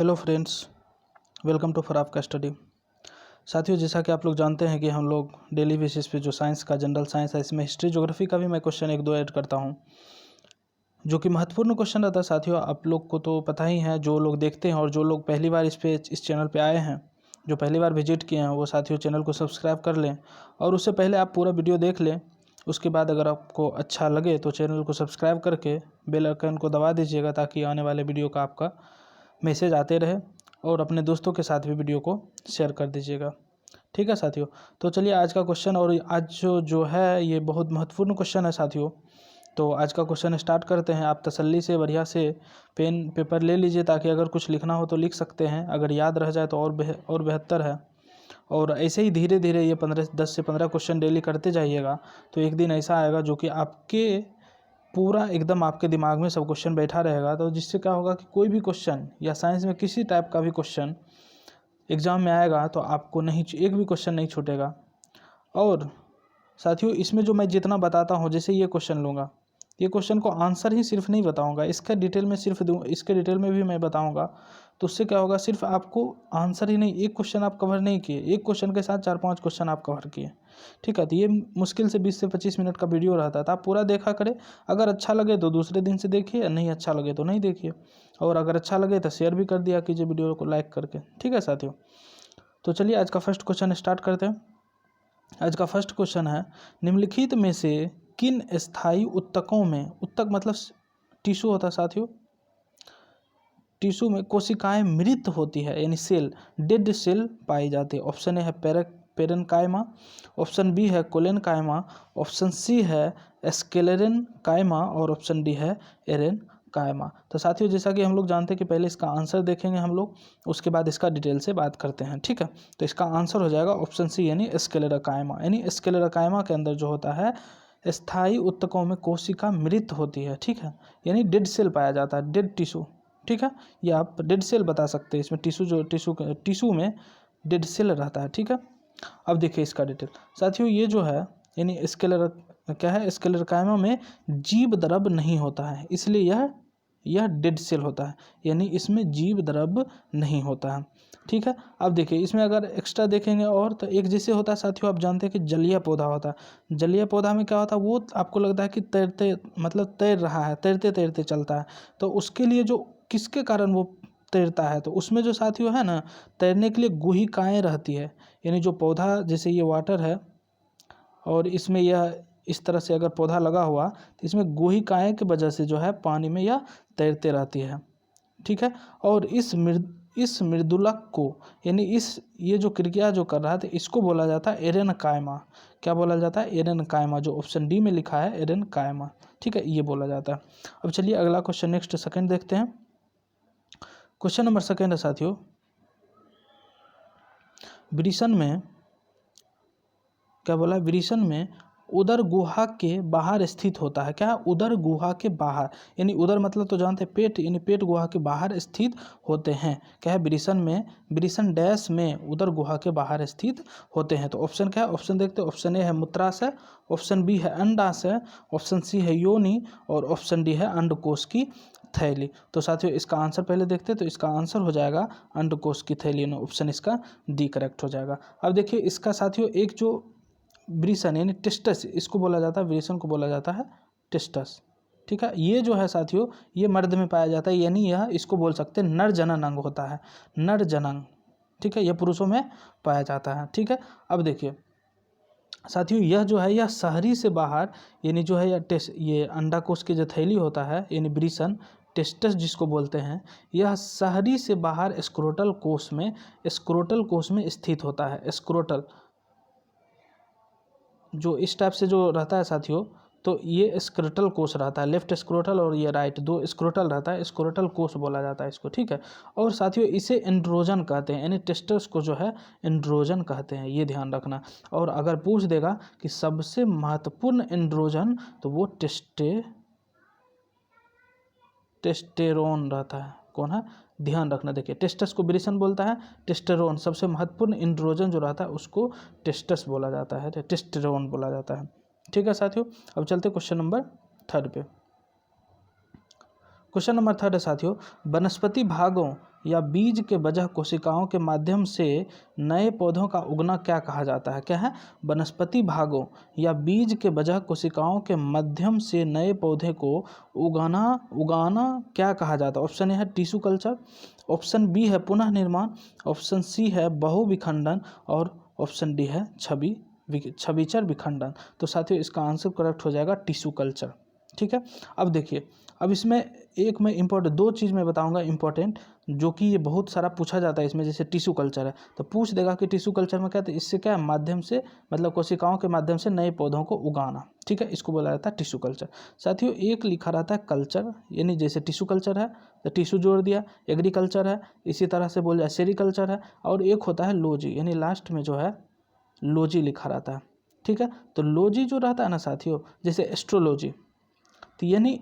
Hello friends, welcome to for आपका study. साथियों, जैसा कि आप लोग जानते हैं कि हम लोग डेली बेसिस पे जो साइंस का जनरल साइंस है, इसमें हिस्ट्री ज्योग्राफी का भी मैं क्वेश्चन एक दो ऐड करता हूं, जो कि महत्वपूर्ण क्वेश्चन रहता है। साथियों, आप लोग को तो पता ही है, जो लोग देखते हैं और जो लोग पहली बार इस चैनल पे आए हैं, जो पहली बार विजिट किए हैं, वो साथियों चैनल को सब्सक्राइब कर लें और उससे पहले आप पूरा वीडियो देख लें। उसके बाद अगर आपको अच्छा लगे तो चैनल को सब्सक्राइब करके बेल आइकन को दबा दीजिएगा, ताकि आने वाले वीडियो का आपका मैसेज आते रहे, और अपने दोस्तों के साथ भी वीडियो को शेयर कर दीजिएगा। ठीक है साथियों, तो चलिए आज का क्वेश्चन, और आज जो है ये बहुत महत्वपूर्ण क्वेश्चन है साथियों। तो आज का क्वेश्चन स्टार्ट करते हैं। आप तसल्ली से बढ़िया से पेन पेपर ले लीजिए, ताकि अगर कुछ लिखना हो तो लिख सकते हैं, अगर याद रह जाए तो और बेहतर है। और ऐसे ही धीरे धीरे ये 10 से 15 क्वेश्चन डेली करते जाइएगा, तो एक दिन ऐसा आएगा जो कि आपके पूरा एकदम आपके दिमाग में सब क्वेश्चन बैठा रहेगा। तो जिससे क्या होगा कि कोई भी क्वेश्चन या साइंस में किसी टाइप का भी क्वेश्चन एग्ज़ाम में आएगा तो आपको एक भी क्वेश्चन नहीं छूटेगा। और साथियों, इसमें जो मैं जितना बताता हूँ, जैसे ये क्वेश्चन लूँगा, ये क्वेश्चन को आंसर ही सिर्फ नहीं बताऊँगा, इसका डिटेल में सिर्फ दूँ, इसके डिटेल में भी मैं बताऊँगा। तो उससे क्या होगा, सिर्फ आपको आंसर ही नहीं, एक क्वेश्चन आप कवर नहीं किए, एक क्वेश्चन के साथ 4-5 क्वेश्चन आप कवर किए। ठीक है, तो ये मुश्किल से 20 से 25 मिनट का वीडियो रहता था। आप पूरा देखा करें, अगर अच्छा लगे तो दूसरे दिन से देखिए, नहीं अच्छा लगे तो नहीं देखिए, और अगर अच्छा लगे तो शेयर भी कर दिया कीजिए वीडियो को लाइक करके। ठीक है साथियों, तो चलिए आज का फर्स्ट क्वेश्चन स्टार्ट करते हैं। आज का फर्स्ट क्वेश्चन है, निम्नलिखित में से किन स्थायी उत्तकों में, उत्तक मतलब टिश्यू होता है साथियों, टिश्यू में कोशिकाएं मृत होती है, यानी सेल, डेड सेल पाई जाती है। ऑप्शन ए है पेरेनकाइमा, ऑप्शन बी है कोलेनकाइमा, ऑप्शन सी है स्क्लेरेनकाइमा, और ऑप्शन डी है एरेनकाइमा। तो साथियों, जैसा कि हम लोग जानते हैं कि पहले इसका आंसर देखेंगे हम लोग, उसके बाद इसका डिटेल से बात करते हैं। ठीक है, तो इसका आंसर हो जाएगा ऑप्शन सी, यानी स्क्लेरेनकाइमा। यानी स्क्लेरेनकाइमा के अंदर जो होता है, स्थायी उत्तकों में कोशिका मृत होती है। ठीक है, यानी डेड सेल पाया जाता है, डेड टिश्यू। ठीक है, या आप डेड सेल बता सकते हैं, इसमें टिश्यू में डेड सेल रहता है। ठीक है, अब देखिए इसका डिटेल साथियों, ये जो है यानी स्क्लेरेनकाइमा में जीव द्रव नहीं होता है, इसलिए यह डेड सेल होता है, यानी इसमें जीव द्रव नहीं होता है। ठीक है, अब देखिए इसमें अगर एक्स्ट्रा देखेंगे और, तो एक जैसे होता है साथियों, आप जानते हैं कि जलीय पौधा होता है। जलीय पौधा में क्या होता है, वो आपको लगता है कि तैरते मतलब तैर रहा है, तैरते तैरते चलता है, तो उसके लिए जो किसके कारण वो तैरता है, तो उसमें जो साथियों है ना, तैरने के लिए गुहिकाएँ रहती है। यानी जो पौधा, जैसे ये वाटर है और इसमें यह इस तरह से अगर पौधा लगा हुआ, तो इसमें गुहिकाएँ की वजह से जो है पानी में यह तैरते रहती है। ठीक है, और इस मृदुलक को, यानी ये जो क्रिया जो कर रहा था, इसको बोला जाता है एरेनकाइमा। क्या बोला जाता है, एरेनकाइमा, जो ऑप्शन डी में लिखा है एरेनकाइमा। ठीक है, ये बोला जाता है। अब चलिए अगला क्वेश्चन, नेक्स्ट सेकंड देखते हैं। क्वेश्चन नंबर सेकंड है साथियों, विरिसन में क्या बोला, विरिसन में उदर गुहा के बाहर स्थित होता है। क्या, उदर गुहा के बाहर, यानी उदर मतलब तो जानते हैं पेट, यानी पेट गुहा के बाहर स्थित होते हैं। क्या है, विरिसन डैश में उदर गुहा के बाहर स्थित होते हैं। तो ऑप्शन क्या है, ऑप्शन देखते हैं। ऑप्शन ए है मूत्राशय, ऑप्शन बी है अंडाशय, ऑप्शन सी है योनि, और ऑप्शन डी है अंडकोश की थैली। तो साथियों इसका आंसर पहले देखते हैं, तो इसका आंसर हो जाएगा अंडकोश की थैली, ऑप्शन इसका डी करेक्ट हो जाएगा। अब देखिए इसका साथियों, एक जो विरिसन यानी टेस्टस, इसको बोला जाता है, विरिसन को बोला जाता है टेस्टस। ठीक है, ये जो है साथियों, ये मर्द में पाया जाता है, यानी यह इसको बोल सकते हैं नर जनन अंग होता है, नर जनन। ठीक है, यह पुरुषों में पाया जाता है। ठीक है, अब देखिए साथियों, यह जो है, यह शहरी से बाहर, यानी जो है ये अंडाकोश की जो थैली होता है, यानी विरिसन टेस्टस जिसको बोलते हैं, यह शहरी से बाहर स्क्रोटल कोश में स्थित होता है। स्क्रोटल जो इस टाइप से जो रहता है साथियों, तो ये स्क्रोटल कोश रहता है, लेफ्ट स्क्रोटल और ये राइट, दो स्क्रोटल रहता है, स्क्रोटल कोश बोला जाता है इसको। ठीक है, और साथियों इसे एंड्रोजन कहते हैं, यानी टेस्टस को जो है एंड्रोजन कहते हैं, ये ध्यान रखना। और अगर पूछ देगा कि सबसे महत्वपूर्ण एंड्रोजन, तो वो टेस्टेरोन रहता है। कौन है, ध्यान रखना। देखिए टेस्टस को विरिसन बोलता है, टेस्टेरोन सबसे महत्वपूर्ण एंड्रोजन जो रहता है उसको टेस्टस बोला जाता है, टेस्टेरोन बोला जाता है। ठीक है साथियों, अब चलते क्वेश्चन नंबर थर्ड पे। क्वेश्चन नंबर थर्ड है साथियों, वनस्पति भागों या बीज के वजह कोशिकाओं के माध्यम से नए पौधों का उगना क्या कहा जाता है? क्या है? वनस्पति भागों या बीज के वजह कोशिकाओं के माध्यम से नए पौधे को उगाना क्या कहा जाता है? ऑप्शन ए है टिश्यू कल्चर, ऑप्शन बी है पुनः निर्माण, ऑप्शन सी है बहुविखंडन और ऑप्शन डी है छविचर विखंडन। तो साथियों इसका आंसर करेक्ट हो जाएगा टिश्यू कल्चर। ठीक है, अब देखिए, अब इसमें एक मैं इम्पोर्टेंट दो चीज़ मैं बताऊंगा इम्पोर्टेंट, जो कि ये बहुत सारा पूछा जाता है इसमें। जैसे टिश्यू कल्चर है तो पूछ देगा कि टिश्यू कल्चर में क्या, तो इससे क्या है, माध्यम से मतलब कोशिकाओं के माध्यम से नए पौधों को उगाना। ठीक है, इसको बोला जाता है टिश्यू कल्चर। साथियों एक लिखा रहता है कल्चर, यानी जैसे टिश्यू कल्चर है तो टिश्यू जोड़ दिया, एग्रीकल्चर है इसी तरह से बोल जाए सेरिकल्चर है, और एक होता है लोजी, यानी लास्ट में जो है लोजी लिखा रहता है। ठीक है, तो लोजी जो रहता है ना साथियों, जैसे एस्ट्रोलॉजी, तो यानी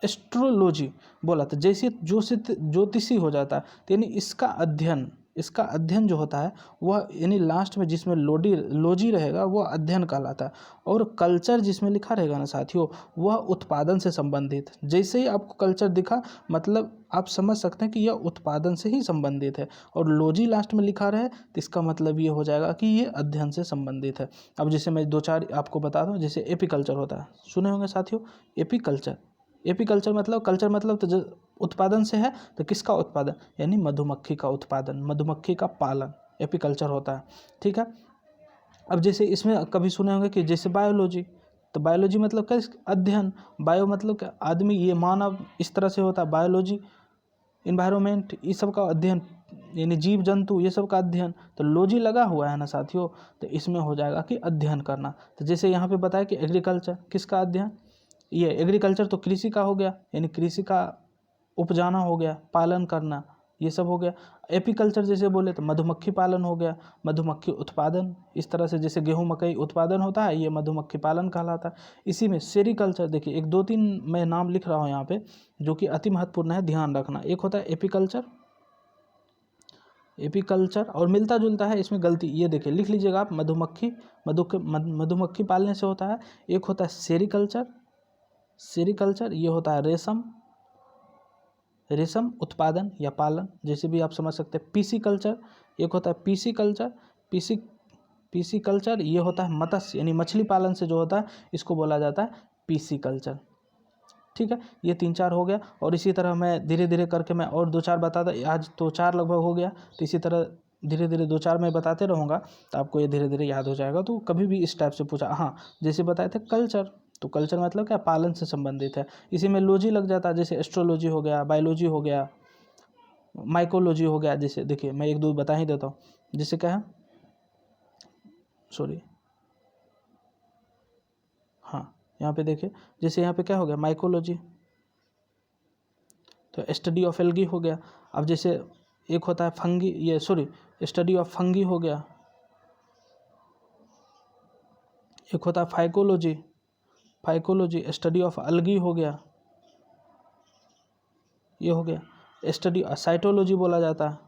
एस्ट्रोलॉजी बोला तो जैसे ज्योतिषी हो जाता है, तो यानी इसका अध्ययन जो होता है वह, यानी लास्ट में जिसमें लोजी रहेगा वह अध्ययन कहलाता है। और कल्चर जिसमें लिखा रहेगा ना साथियों, वह उत्पादन से संबंधित। जैसे ही आपको कल्चर दिखा मतलब आप समझ सकते हैं कि यह उत्पादन से ही संबंधित है, और लोजी लास्ट में लिखा रहे तो इसका मतलब ये हो जाएगा कि ये अध्ययन से संबंधित है। अब जैसे मैं दो चार आपको बता दूं, जैसे एपीकल्चर होता है, सुने होंगे साथियों एपीकल्चर मतलब, कल्चर मतलब तो उत्पादन से है, तो किसका उत्पादन, यानी मधुमक्खी का उत्पादन, मधुमक्खी का पालन एपीकल्चर होता है। ठीक है, अब जैसे इसमें कभी सुने होंगे कि जैसे बायोलॉजी, तो बायोलॉजी मतलब क्या, अध्ययन, बायो मतलब क्या, आदमी, ये मानव, इस तरह से होता है बायोलॉजी, इन्वायरमेंट, ये सब का अध्ययन, यानी जीव जंतु ये सब का अध्ययन। तो लॉजी लगा हुआ है ना साथियों, तो इसमें हो जाएगा कि अध्ययन करना। तो जैसे यहाँ पे बताया कि एग्रीकल्चर किसका अध्ययन, ये एग्रीकल्चर तो कृषि का हो गया, यानी कृषि का उपजाना हो गया, पालन करना, ये सब हो गया। एपीकल्चर जैसे बोले तो मधुमक्खी पालन हो गया, मधुमक्खी उत्पादन, इस तरह से जैसे गेहूं मकई उत्पादन होता है, ये मधुमक्खी पालन कहलाता है। इसी में सेरिकल्चर, देखिए एक दो तीन मैं नाम लिख रहा हूँ यहाँ पे जो कि अति महत्वपूर्ण है, ध्यान रखना। एक होता है एपीकल्चर और मिलता जुलता है, इसमें गलती ये देखिए लिख लीजिएगा आप, मधुमक्खी पालने से होता है। एक होता है सेरिकल्चर, ये होता है रेशम उत्पादन या पालन, जैसे भी आप समझ सकते हैं। पीसी कल्चर, एक होता है पीसी कल्चर, ये होता है मत्स्य यानी मछली पालन से जो होता है, इसको बोला जाता है पीसी कल्चर। ठीक है, ये 3-4 हो गया, और इसी तरह मैं धीरे धीरे करके मैं और 2-4 बताता, आज तो 4 लगभग हो गया, तो इसी तरह धीरे धीरे 2-4 मैं बताते रहूँगा, तो आपको ये धीरे धीरे याद हो जाएगा। तो कभी भी इस टाइप से पूछा, हाँ जैसे बताए थे कल्चर, तो कल्चर मतलब क्या, पालन से संबंधित है। इसी में लॉजी लग जाता है, जैसे एस्ट्रोलॉजी हो गया, बायोलॉजी हो गया, माइकोलॉजी हो गया। जैसे देखिए मैं एक दो बता ही देता हूँ, जैसे क्या है, सॉरी, हाँ यहाँ पे देखिए, जैसे यहाँ पे क्या हो गया, माइकोलॉजी, तो स्टडी ऑफ एल्गी हो गया। अब जैसे एक होता है फंगी, ये सॉरी स्टडी ऑफ फंगी हो गया, एक होता है फाइकोलॉजी स्टडी ऑफ अलगी हो गया, ये हो गया स्टडी। साइटोलॉजी बोला जाता है,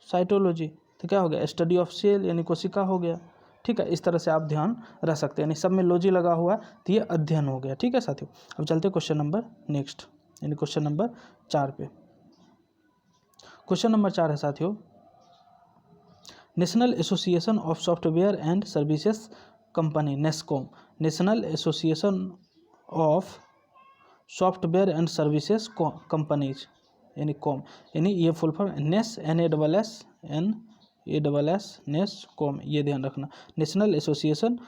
साइटोलॉजी, तो क्या हो गया, स्टडी ऑफ सेल यानी कोशिका हो गया। ठीक है, इस तरह से आप ध्यान रख सकते हैं, यानी सब में लॉजी लगा हुआ है, तो ये अध्ययन हो गया। ठीक है साथियों, अब चलते क्वेश्चन नंबर नेक्स्ट, यानी क्वेश्चन नंबर 4 पे। क्वेश्चन नंबर 4 है साथियों, national association of software and services company, NASSCOM, national association of software and services companies, यानी कॉम, यानी ये फुल फॉर्म NASS नेस कॉम, ये ध्यान रखना, national association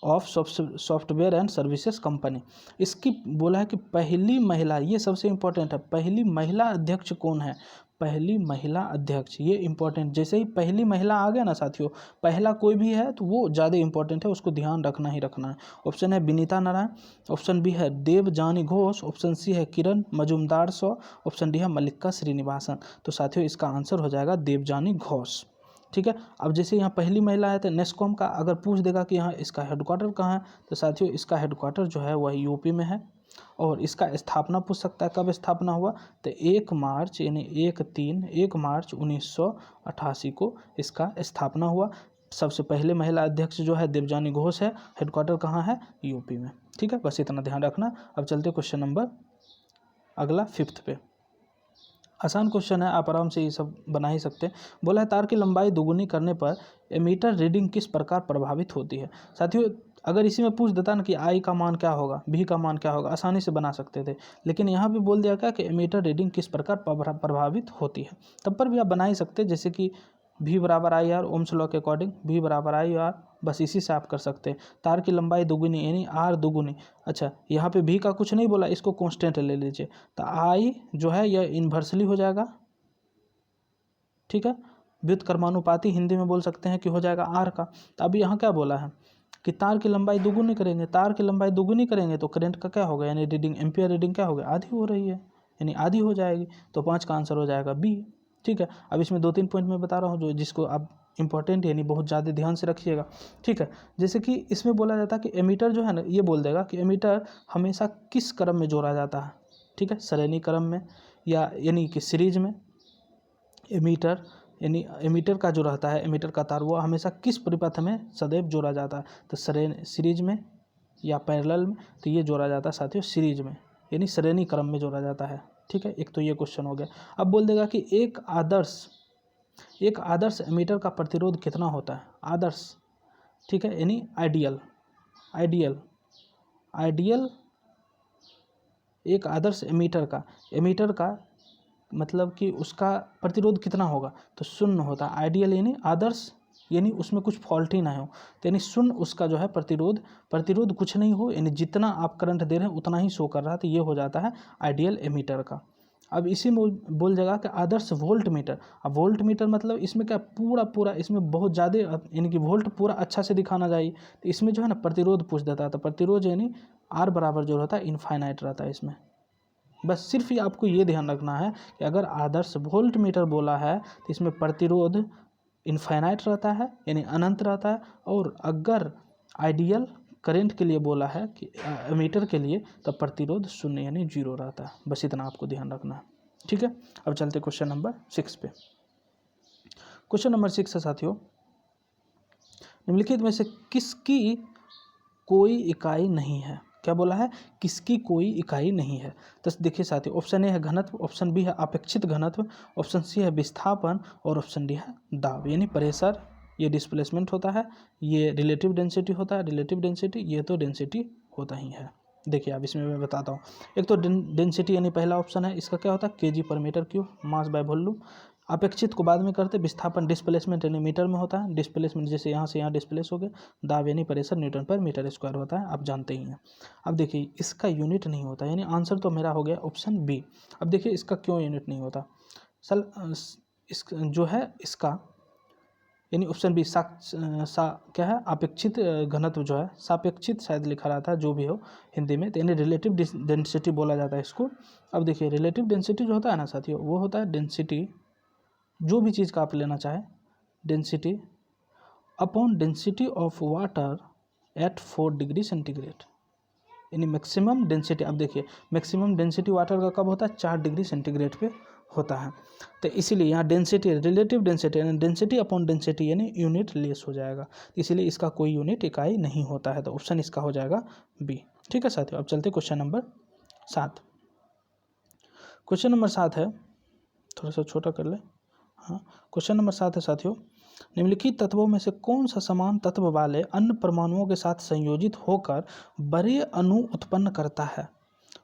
of software and services company. इसकी बोला है कि पहली महिला, ये सबसे इम्पोर्टेंट है, पहली महिला अध्यक्ष कौन है, पहली महिला अध्यक्ष, ये इंपॉर्टेंट। जैसे ही पहली महिला आ गया ना साथियों, पहला कोई भी है तो वो ज़्यादा इंपॉर्टेंट है, उसको ध्यान रखना ही रखना है। ऑप्शन है विनीता नारायण, ऑप्शन बी है देवजानी घोष, ऑप्शन सी है किरण मजुमदार शॉ, ऑप्शन डी है मल्लिका श्रीनिवासन। तो साथियों इसका आंसर हो जाएगा देवजानी घोष। ठीक है, अब जैसे यहाँ पहली महिला है तो नेस्कॉम का अगर पूछ देगा कि यहाँ इसका हेडक्वार्टर कहाँ है, तो साथियों इसका हेडक्वार्टर जो है वह यूपी में है। और इसका स्थापना पूछ सकता है, कब स्थापना हुआ, तो 1 मार्च यानी 1 मार्च 1988 को इसका स्थापना हुआ। सबसे पहले महिला अध्यक्ष जो है देवजानी घोष है, हेडक्वार्टर कहाँ है, यूपी में। ठीक है, बस इतना ध्यान रखना। अब चलते क्वेश्चन नंबर अगला 5th पे। आसान क्वेश्चन है, आप आराम से ये सब बना ही सकते हैं। बोला है तार की लंबाई दोगुनी करने पर एमीटर रीडिंग किस प्रकार प्रभावित होती है। साथियों अगर इसी में पूछ देता ना कि आई का मान क्या होगा, भी का मान क्या होगा, आसानी से बना सकते थे, लेकिन यहाँ भी बोल दिया क्या कि एमीटर रीडिंग किस प्रकार प्रभावित होती है, तब पर भी आप बना ही सकते हैं। जैसे कि भी बराबर आई आर, ओम्स लॉ के अकॉर्डिंग भी बराबर आई आर, बस इसी से आप कर सकते हैं। तार की लंबाई दोगुनी यानी आर दोगुनी, अच्छा यहाँ पे भी का कुछ नहीं बोला, इसको कांस्टेंट ले लीजिए, तो आई जो है यह इन्वर्सली हो जाएगा, ठीक है, व्युत्क्रमानुपाती हिंदी में बोल सकते हैं कि हो जाएगा आर का। तो अभी यहाँ क्या बोला है कि तार की लंबाई दोगुनी करेंगे, तार की लंबाई दोगुनी करेंगे तो करंट का क्या होगा, यानी रीडिंग एम्पियर रीडिंग क्या होगा, आधी हो रही है, यानी आधी हो जाएगी, तो 5 का आंसर हो जाएगा बी। ठीक है, अब इसमें 2-3 पॉइंट मैं बता रहा हूँ जो जिसको आप इंपॉर्टेंट यानी बहुत ज़्यादा ध्यान से रखिएगा। ठीक है, जैसे कि इसमें बोला जाता है कि एमीटर जो है ना, ये बोल देगा कि एमीटर हमेशा किस क्रम में जोड़ा जाता है। ठीक है, श्रेणी क्रम में या यानी कि सीरीज में। एमीटर यानी एमीटर का जो रहता है, एमीटर का तार, वो हमेशा किस परिपथ में सदैव जोड़ा जाता है, तो सीरीज में या पैरेलल में, तो ये जोड़ा जाता है साथियों सीरीज में, यानी श्रेणी क्रम में जोड़ा जाता है। ठीक है, एक तो ये क्वेश्चन हो गया। अब बोल देगा कि एक आदर्श एमीटर का प्रतिरोध कितना होता है, आदर्श, ठीक है, यानी आइडियल एक आदर्श एमीटर का मतलब कि उसका प्रतिरोध कितना होगा, तो शून्य होता है। आइडियल यानी आदर्श, यानी उसमें कुछ फॉल्ट ही ना हो, तो यानी शून्य उसका जो है प्रतिरोध कुछ नहीं हो, यानी जितना आप करंट दे रहे हैं उतना ही शो कर रहा है, तो ये हो जाता है आइडियल एमीटर का। अब इसी में बोल जाएगा कि आदर्श वोल्ट मीटर। अब वोल्ट मीटर मतलब इसमें क्या पूरा इसमें बहुत ज़्यादा यानी कि वोल्ट पूरा अच्छा से दिखाना चाहिए, तो इसमें जो है ना प्रतिरोध पूछ देता है, तो प्रतिरोध यानी आर बराबर जो रहता है इनफाइनाइट रहता है इसमें। बस सिर्फ ही आपको ये ध्यान रखना है कि अगर आदर्श वोल्ट मीटर बोला है तो इसमें प्रतिरोध इनफाइनाइट रहता है यानी अनंत रहता है, और अगर आइडियल करंट के लिए बोला है कि एमीटर के लिए, तब प्रतिरोध शून्य यानी 0 रहता है। बस इतना आपको ध्यान रखना है। ठीक है, अब चलते क्वेश्चन नंबर 6 पे। क्वेश्चन नंबर 6 है साथियों, निम्नलिखित में से किसकी कोई इकाई नहीं है। क्या बोला है, किसकी कोई इकाई नहीं है। तो देखिए साथियों, ऑप्शन ए है घनत्व, ऑप्शन बी है अपेक्षित घनत्व, ऑप्शन सी है विस्थापन, और ऑप्शन डी है दाब। यानी प्रेशर, ये डिस्प्लेसमेंट होता है, ये रिलेटिव डेंसिटी होता है, रिलेटिव डेंसिटी, ये तो डेंसिटी होता ही है। देखिए अब इसमें मैं बताता हूँ। एक तो डेंसिटी यानी पहला ऑप्शन है, इसका क्या होता है केजी पर metre cube, mass by volume. अपेक्षित को बाद में करते, विस्थापन डिस्प्लेसमेंट यानी मीटर में होता है, डिस्प्लेसमेंट जैसे यहाँ से यहाँ डिस्प्लेस हो गया, दाब यानी प्रेशर न्यूटन पर मीटर स्क्वायर होता है, आप जानते ही हैं। अब देखिए इसका यूनिट नहीं होता, यानी आंसर तो मेरा हो गया ऑप्शन बी। अब देखिए इसका क्यों यूनिट नहीं होता, इस जो है इसका यानी ऑप्शन बी क्या है, अपेक्षित घनत्व जो है, सापेक्षित शायद लिखा रहा था, जो भी हो हिंदी में, तो यानी रिलेटिव डेंसिटी बोला जाता है इसको। अब देखिए रिलेटिव डेंसिटी जो होता है ना साथियों, वो होता है डेंसिटी, जो भी चीज़ का आप लेना चाहें, density upon density of water at 4 degree centigrade, यानी मैक्सिमम डेंसिटी। अब देखिए मैक्सिमम डेंसिटी वाटर का कब होता है, 4 डिग्री सेंटीग्रेड पे होता है, तो इसीलिए यहाँ डेंसिटी रिलेटिव डेंसिटी यानी डेंसिटी अपॉन डेंसिटी यानी यूनिट लेस हो जाएगा, इसीलिए इसका कोई यूनिट इकाई नहीं होता है, तो ऑप्शन इसका हो जाएगा बी। ठीक है साथियों, अब चलते क्वेश्चन नंबर 7। क्वेश्चन नंबर 7 है, थोड़ा सा छोटा कर ले, हाँ। क्वेश्चन नंबर 7 है साथियों, निम्नलिखित तत्वों में से कौन सा समान तत्व वाले अन्य परमाणुओं के साथ संयोजित होकर बड़े अणु उत्पन्न करता है।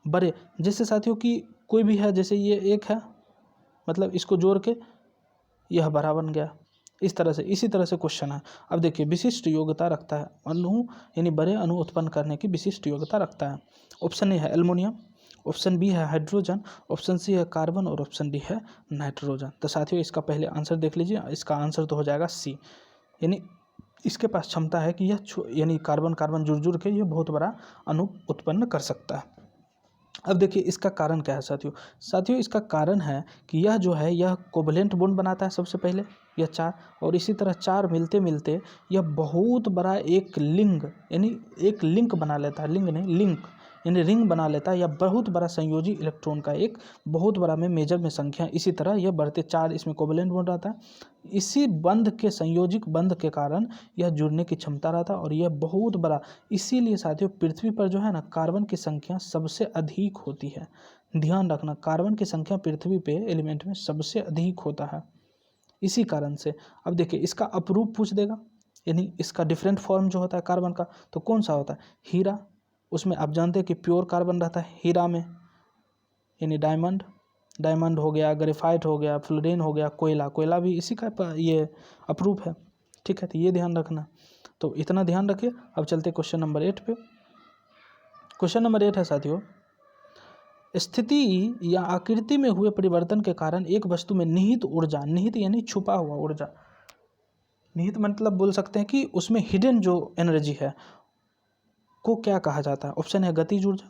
बड़े जैसे साथियों कि कोई भी है, जैसे ये एक है, मतलब इसको जोड़ के यह बड़ा बन गया, इस तरह से, इसी तरह से क्वेश्चन है। अब देखिए विशिष्ट योग्यता रखता है, अणु यानी बड़े अणु उत्पन्न करने की विशिष्ट योग्यता रखता है। ऑप्शन ए है एल्युमिनियम, ऑप्शन बी है हाइड्रोजन, ऑप्शन सी है कार्बन, और ऑप्शन डी है नाइट्रोजन। तो साथियों इसका पहले आंसर देख लीजिए, इसका आंसर तो हो जाएगा सी, यानी इसके पास क्षमता है कि यह यानी कार्बन जुड़ के ये बहुत बड़ा अणु उत्पन्न कर सकता है। अब देखिए इसका कारण क्या है साथियों, इसका कारण है कि यह जो है यह कोवलेंट बॉन्ड बनाता है सबसे पहले, यह 4, और इसी तरह 4 मिलते मिलते यह बहुत बड़ा एक लिंक यानी एक लिंक बना लेता है, लिंक नहीं लिंक यानी रिंग बना लेता है, या बहुत बड़ा संयोजी इलेक्ट्रॉन का एक बहुत बड़ा में मेजर में संख्या, इसी तरह यह बढ़ते 4 इसमें कोवलेंट बॉन्ड रहता है, इसी बंध के संयोजिक बंध के कारण यह जुड़ने की क्षमता रहता है, और यह बहुत बड़ा, इसीलिए साथियों पृथ्वी पर जो है ना कार्बन की संख्या सबसे अधिक होती है, ध्यान रखना कार्बन की संख्या पृथ्वी पे एलिमेंट में सबसे अधिक होता है, इसी कारण से। अब देखिए इसका अपरूप पूछ देगा, यानी इसका डिफरेंट फॉर्म जो होता है कार्बन का, तो कौन सा होता है? हीरा। उसमें आप जानते हैं कि प्योर कार्बन रहता है हीरा में, यानी डायमंड हो गया, ग्रेफाइट हो गया, फ्लोरीन हो गया, कोयला भी इसी का ये अपरूप है। ठीक है, तो ये ध्यान रखना। तो इतना ध्यान रखिए। अब चलते क्वेश्चन नंबर 8 पे। क्वेश्चन नंबर 8 है साथियों, स्थिति या आकृति में हुए परिवर्तन के कारण एक वस्तु में निहित ऊर्जा, निहित यानी छुपा हुआ ऊर्जा, निहित मतलब बोल सकते हैं कि उसमें हिडन जो एनर्जी है को क्या कहा जाता है? ऑप्शन है गतिज ऊर्जा,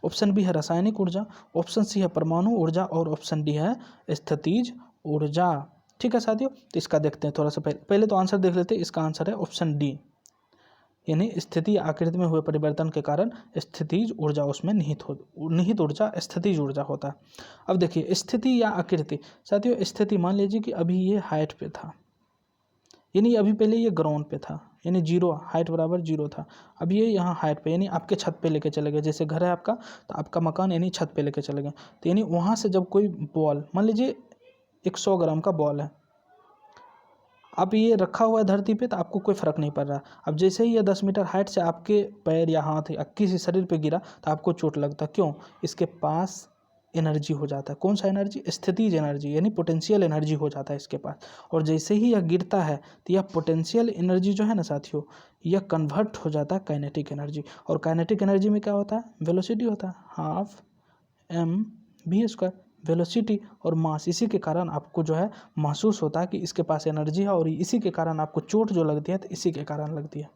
ऑप्शन बी है रासायनिक ऊर्जा, ऑप्शन सी है परमाणु ऊर्जा और ऑप्शन डी है स्थितिज ऊर्जा। ठीक है साथियों, तो इसका देखते हैं थोड़ा सा। पहले तो आंसर देख लेते हैं। इसका आंसर है ऑप्शन डी, यानी स्थिति आकृति में हुए परिवर्तन के कारण स्थितिज ऊर्जा उसमें निहित ऊर्जा स्थितिज ऊर्जा होता है। अब देखिए स्थिति या आकृति, साथियों स्थिति मान लीजिए कि अभी ये हाइट पे था, यानी अभी पहले ये ग्राउंड पे था, यानी 0, हाइट बराबर 0 था। अब ये यहाँ हाइट पे, यानी आपके छत पे लेके चले गए, जैसे घर है आपका तो आपका मकान यानी छत पे लेके चले गए, तो यानी वहाँ से जब कोई बॉल, मान लीजिए 100 ग्राम का बॉल है, अब ये रखा हुआ है धरती पे तो आपको कोई फर्क नहीं पड़ रहा। अब जैसे ही ये 10 मीटर हाइट से आपके पैर या हाथ या किसी शरीर पे गिरा तो आपको चोट लगता। क्यों? इसके पास एनर्जी हो जाता है। कौन सा एनर्जी? स्थितिज एनर्जी, यानी पोटेंशियल एनर्जी हो जाता है इसके पास। और जैसे ही यह गिरता है तो यह पोटेंशियल एनर्जी जो है ना साथियों, यह कन्वर्ट हो जाता है काइनेटिक एनर्जी। और काइनेटिक एनर्जी में क्या होता है? वेलोसिटी होता है, हाफ mv²। वेलोसिटी और मास, इसी के कारण आपको जो है महसूस होता है कि इसके पास एनर्जी है, और इसी के कारण आपको चोट जो लगती है तो इसी के कारण लगती है।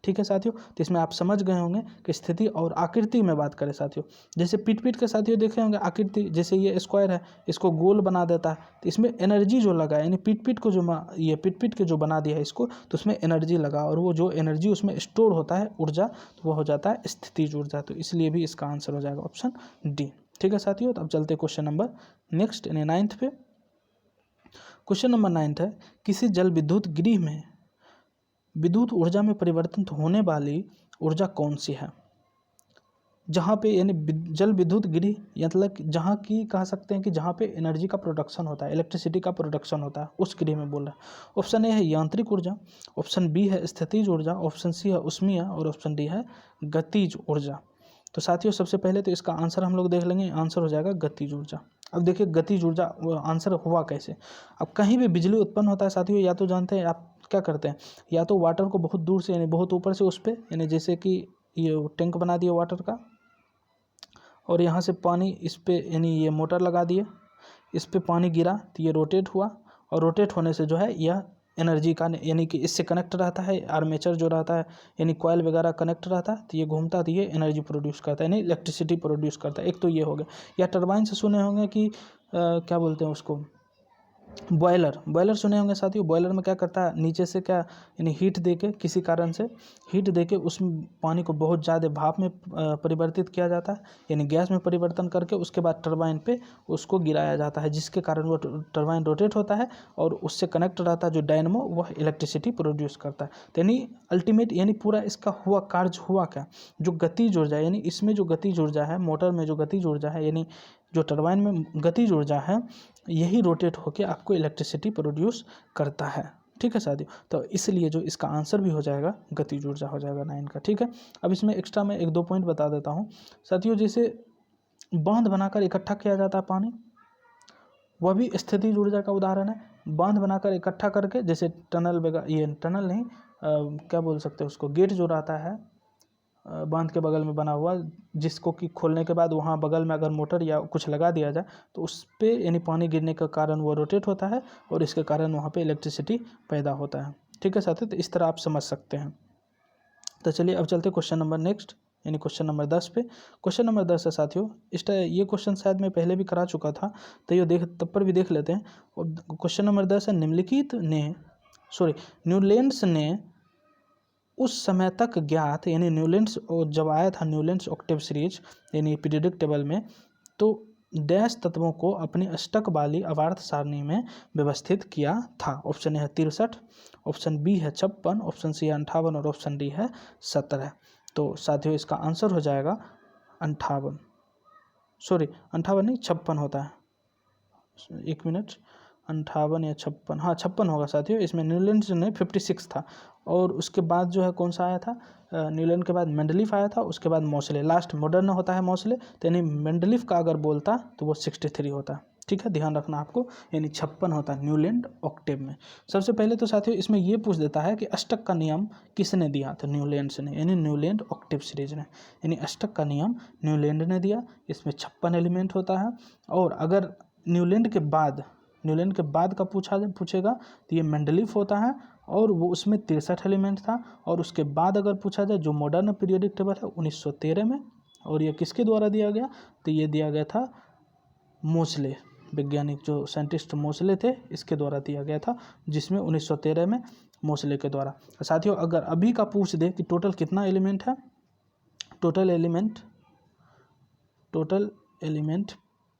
ठीक है साथियों, तो इसमें आप समझ गए होंगे कि स्थिति और आकृति में बात करें साथियों, जैसे पीठ के साथियों देखे होंगे आकृति, जैसे ये स्क्वायर है इसको गोल बना देता है, तो इसमें एनर्जी जो लगा, यानी पीठ को जो ये पीठ के जो बना दिया है इसको, तो उसमें एनर्जी लगा, और वो जो एनर्जी उसमें स्टोर होता है ऊर्जा, तो वो हो जाता है स्थितिज ऊर्जा। तो इसलिए भी इसका आंसर हो जाएगा ऑप्शन डी। ठीक है साथियों, तो अब चलते क्वेश्चन नंबर नेक्स्ट यानी 9th पे। क्वेश्चन नंबर 9th है, किसी जल विद्युत गृह में विद्युत ऊर्जा में परिवर्तन होने वाली ऊर्जा कौन सी है? जहाँ पे यानी जल विद्युत गृह मतलब जहाँ की कह सकते हैं कि जहाँ पे एनर्जी का प्रोडक्शन होता है, इलेक्ट्रिसिटी का प्रोडक्शन होता है, उस गृह में बोल रहा है। ऑप्शन ए है यांत्रिक ऊर्जा, ऑप्शन बी है स्थितिज ऊर्जा, ऑप्शन सी है उष्मीय और ऑप्शन डी है गतिज ऊर्जा। तो साथियों सबसे पहले तो इसका आंसर हम लोग देख लेंगे, आंसर हो जाएगा गतिज ऊर्जा। अब देखिए गतिज ऊर्जा आंसर हुआ कैसे? अब कहीं भी बिजली उत्पन्न होता है साथियों, या तो जानते हैं आप क्या करते हैं, या तो वाटर को बहुत दूर से यानी बहुत ऊपर से उस पर, यानी जैसे कि ये टैंक बना दिया वाटर का, और यहाँ से पानी इस पे यानी ये मोटर लगा दिए, इस पे पानी गिरा तो ये रोटेट हुआ, और रोटेट होने से जो है यह एनर्जी का यानी कि इससे कनेक्ट रहता है, आर्मेचर जो रहता है यानी कॉइल वगैरह कनेक्ट रहता है, तो ये घूमता तो ये एनर्जी प्रोड्यूस करता है, यानी इलेक्ट्रिसिटी प्रोड्यूस करता है। एक तो ये हो गया। या टरबाइन से सुने होंगे कि क्या बोलते हैं उसको, बॉयलर सुने होंगे साथियों। बॉयलर में क्या करता है, नीचे से क्या यानी हीट देके, किसी कारण से हीट देके उसमें पानी को बहुत ज़्यादा भाप में परिवर्तित किया जाता है, यानी गैस में परिवर्तन करके उसके बाद टरबाइन पे उसको गिराया जाता है, जिसके कारण वो टरबाइन रोटेट होता है, और उससे कनेक्ट रहता है जो डायनमो, वह इलेक्ट्रिसिटी प्रोड्यूस करता है। तो यानी अल्टीमेट यानी पूरा इसका हुआ कार्य हुआ क्या, जो गतिज ऊर्जा यानी इसमें जो गतिज ऊर्जा है, मोटर में जो गतिज ऊर्जा है, यानी जो टरबाइन में गतिज ऊर्जा है, यही रोटेट होकर आपको इलेक्ट्रिसिटी प्रोड्यूस करता है। ठीक है साथियों, तो इसलिए जो इसका आंसर भी हो जाएगा गतिज ऊर्जा हो जाएगा 9 का। ठीक है, अब इसमें एक्स्ट्रा मैं 1-2 पॉइंट बता देता हूँ साथियों। जैसे बांध बनाकर इकट्ठा किया जाता है पानी, वह भी स्थितिज ऊर्जा का उदाहरण है। बांध बनाकर इकट्ठा करके, जैसे टनल वगैरह, ये टनल नहीं क्या बोल सकते हैं उसको, गेट जो रहता है बांध के बगल में बना हुआ, जिसको कि खोलने के बाद वहाँ बगल में अगर मोटर या कुछ लगा दिया जाए तो उस पर यानी पानी गिरने के कारण वो रोटेट होता है, और इसके कारण वहाँ पे इलेक्ट्रिसिटी पैदा होता है। ठीक है साथियों, तो इस तरह आप समझ सकते हैं। तो चलिए अब चलते क्वेश्चन नंबर नेक्स्ट यानी क्वेश्चन नंबर 10 पे। क्वेश्चन नंबर 10 है साथियों, ये क्वेश्चन शायद मैं पहले भी करा चुका था, तो ये तब पर भी देख लेते हैं। और क्वेश्चन नंबर 10 है, न्यूलैंड्स ने उस समय तक ज्ञात, यानी न्यूलैंड्स जब आया था न्यूलैंड्स ऑक्टेव सीरीज यानी पीरियोडिक टेबल में, तो डैश तत्वों को अपनी अष्टक वाली आवर्त सारणी में व्यवस्थित किया था। ऑप्शन ए है 63, ऑप्शन बी है 56, ऑप्शन सी है 58 और ऑप्शन डी है 17। तो साथियों इसका आंसर हो जाएगा 58। सॉरी 58 नहीं 56 होता है, 1 मिनट, 58 या 56, हाँ 56 होगा साथियों। इसमें न्यूलैंड जो है 56 था, और उसके बाद जो है कौन सा आया था, न्यूलैंड के बाद मेंडलीफ आया था, उसके बाद मोसले, लास्ट मॉडर्न होता है मोसले, तो यानी मेंडलीफ का अगर बोलता तो वो 63 होता। ठीक है, ध्यान रखना आपको, यानी 56 होता है न्यूलैंड ऑक्टेव में। सबसे पहले तो साथियों इसमें ये पूछ देता है कि अष्टक का नियम किसने दिया, तो न्यूलैंड ने, यानी न्यूलैंड ऑक्टेव सीरीज ने, यानी अष्टक का नियम न्यूलैंड ने दिया। इसमें 56 एलिमेंट होता है, और अगर न्यूलैंड के बाद का पूछेगा तो ये मेंडलीफ होता है, और वो उसमें 63 एलिमेंट था। और उसके बाद अगर पूछा जाए जो मॉडर्न पीरियोडिक टेबल है 1913 में, और ये किसके द्वारा दिया गया, तो ये दिया गया था मोसले, वैज्ञानिक जो साइंटिस्ट मोसले थे, इसके द्वारा दिया गया था, जिसमें 1913 में मोसले के द्वारा। साथियों अगर अभी का पूछ दे कि टोटल कितना एलिमेंट है, टोटल एलिमेंट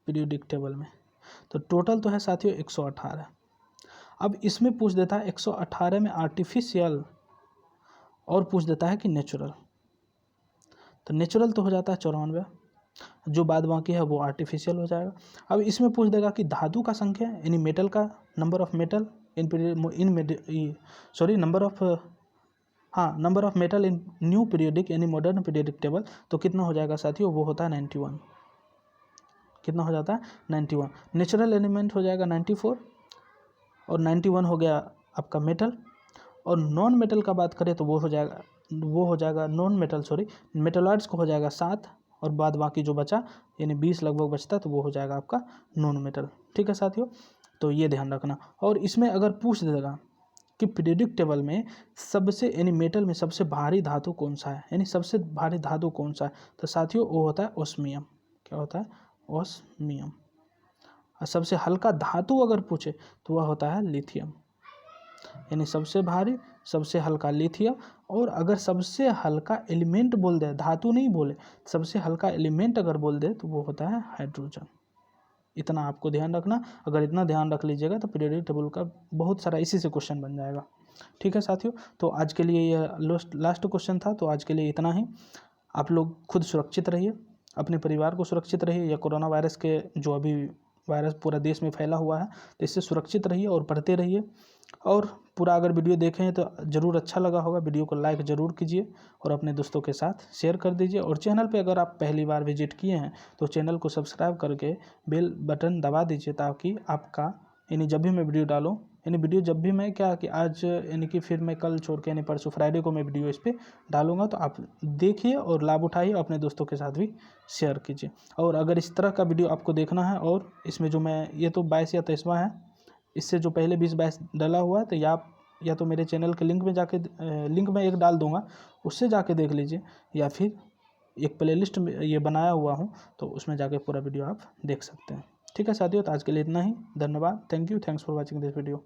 पीरियोडिक टेबल में, तो टोटल तो है साथियों 118। अब इसमें पूछ देता है 118 में आर्टिफिशियल, और पूछ देता है कि नेचुरल, तो नेचुरल तो हो जाता है 94, जो बाद बाकी है वो आर्टिफिशियल हो जाएगा। अब इसमें पूछ देगा कि धातु का संख्या, यानी मेटल का, number of metal number of metal in new periodic यानी मॉडर्न पीरियोडिक टेबल, तो कितना हो जाएगा साथियों, वो होता है 91। कितना हो जाता है 91। नेचुरल एलिमेंट हो जाएगा 94, और 91 हो गया आपका मेटल। और नॉन मेटल का बात करें तो वो हो जाएगा नॉन मेटल, मेटलॉइड्स को हो जाएगा 7, और बाद बाकी जो बचा यानी 20 लगभग बचता, तो वो हो जाएगा आपका नॉन मेटल। ठीक है साथियों, तो ये ध्यान रखना। और इसमें अगर पूछ देगा कि पीरियोडिक टेबल में सबसे, यानी मेटल में सबसे भारी धातु कौन सा है, यानी सबसे भारी धातु कौन सा है, तो साथियों वो होता है ओस्मियम। क्या होता है, ओस्मियम। और सबसे हल्का धातु अगर पूछे तो वह होता है लिथियम, यानी सबसे भारी सबसे हल्का लिथियम। और अगर सबसे हल्का एलिमेंट बोल दे, धातु नहीं बोले, सबसे हल्का एलिमेंट अगर बोल दे तो वो होता है हाइड्रोजन। इतना आपको ध्यान रखना, अगर इतना ध्यान रख लीजिएगा तो पीरियोडिक टेबल का बहुत सारा इसी से क्वेश्चन बन जाएगा। ठीक है साथियों, तो आज के लिए यह लास्ट क्वेश्चन था, तो आज के लिए इतना ही। आप लोग खुद सुरक्षित रहिए, अपने परिवार को सुरक्षित रहिए, या कोरोना वायरस के जो अभी वायरस पूरा देश में फैला हुआ है, तो इससे सुरक्षित रहिए और पढ़ते रहिए। और पूरा अगर वीडियो देखें तो ज़रूर अच्छा लगा होगा, वीडियो को लाइक ज़रूर कीजिए और अपने दोस्तों के साथ शेयर कर दीजिए। और चैनल पे अगर आप पहली बार विजिट किए हैं तो चैनल को सब्सक्राइब करके बेल बटन दबा दीजिए, ताकि आपका, यानी जब भी मैं वीडियो डालूँ, यानी वीडियो जब भी मैं क्या कि आज यानी कि फिर मैं कल छोड़ के यानी परसों फ्राइडे को मैं वीडियो इस पर डालूंगा, तो आप देखिए और लाभ उठाइए, अपने दोस्तों के साथ भी शेयर कीजिए। और अगर इस तरह का वीडियो आपको देखना है, और इसमें जो मैं ये तो 22 या 23वां है, इससे जो पहले 20-22 डाला हुआ है, तो या तो मेरे चैनल के लिंक में जाके, लिंक में एक डाल दूंगा, उससे जाके देख लीजिए, या फिर एक प्लेलिस्ट में ये बनाया हुआ हूँ, तो उसमें जाके पूरा वीडियो आप देख सकते हैं। ठीक है साथियों, तो आज के लिए इतना ही। धन्यवाद, thank you, thanks for watching this video.